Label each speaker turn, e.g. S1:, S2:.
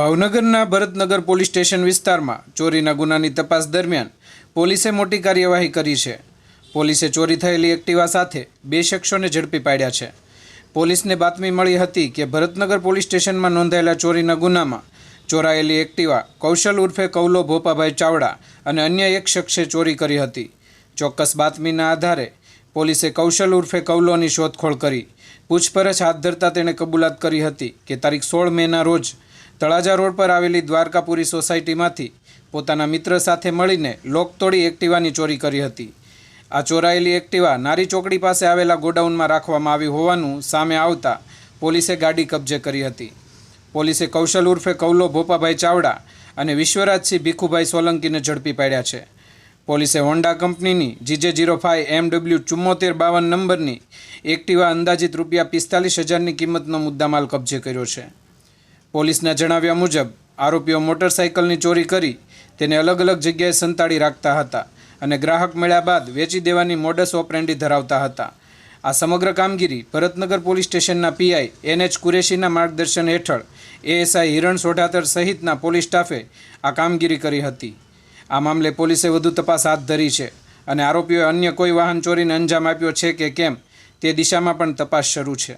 S1: ભાવનગરના Bharatnagar police station વિસ્તારમાં ચોરીના ગુનાની તપાસ દરમિયાન પોલીસે મોટી કાર્યવાહી કરી છે। પોલીસે ચોરી થયેલી એક્ટિવા સાથે 2 શખ્સોને ઝડપી પાડ્યા છે। પોલીસને બાતમી મળી હતી કે ભરતનગર પોલીસ સ્ટેશનમાં નોંધાયેલા ચોરીના ગુનામાં ચોરાયેલી એક્ટિવા કૌશલ ઉર્ફે કૌલો ભોપાભાઈ ચાવડા અને અન્ય એક શખ્સે ચોરી કરી હતી। ચોક્કસ બાતમીના આધારે પોલીસે કૌશલ ઉર્ફે કૌલોની શોધખોળ કરી પૂછપરછ હાથ ધરતા તેણે કબૂલાત કરી હતી કે તારીખ 16 મેના રોજ તળાજા રોડ પર આવેલી દ્વારકાપુરી સોસાયટીમાંથી પોતાના મિત્ર સાથે મળીને લોક તોડી એક્ટિવાની ચોરી કરી હતી। આ ચોરાયેલી એક્ટિવા નારી ચોકડી પાસે આવેલા ગોડાઉનમાં રાખવામાં આવી હોવાનું સામે આવતા પોલીસે ગાડી કબજે કરી હતી। પોલીસે કૌશલ ઉર્ફે કૌલો ભોપાભાઈ ચાવડા અને વિશ્વરાજસિંહ ભીખુભાઈ સોલંકીને ઝડપી પાડ્યા છે। પોલીસે હોન્ડા કંપનીની GJ05 MW 7452 નંબરની એક્ટિવા અંદાજિત ₹45,000ની કિંમતનો મુદ્દામાલ કબજે કર્યો છે। પોલીસના જણાવ્યા મુજબ આરોપીઓ મોટરસાઇકલની ચોરી કરી તેને અલગ અલગ જગ્યાએ સંતાડી રાખતા હતા અને ગ્રાહક મળ્યા બાદ વેચી દેવાની મોડસ ઓપરેન્ડી ધરાવતા હતા। આ સમગ્ર કામગીરી ભરતનગર પોલીસ સ્ટેશનના PI NH કુરેશીના માર્ગદર્શન હેઠળ ASI હિરણ સોઢાતર સહિતના પોલીસ સ્ટાફે આ કામગીરી કરી હતી। આ મામલે પોલીસે વધુ તપાસ હાથ ધરી છે અને આરોપીઓએ અન્ય કોઈ વાહન ચોરીને અંજામ આપ્યો છે કે કેમ તે દિશામાં પણ તપાસ શરૂ છે।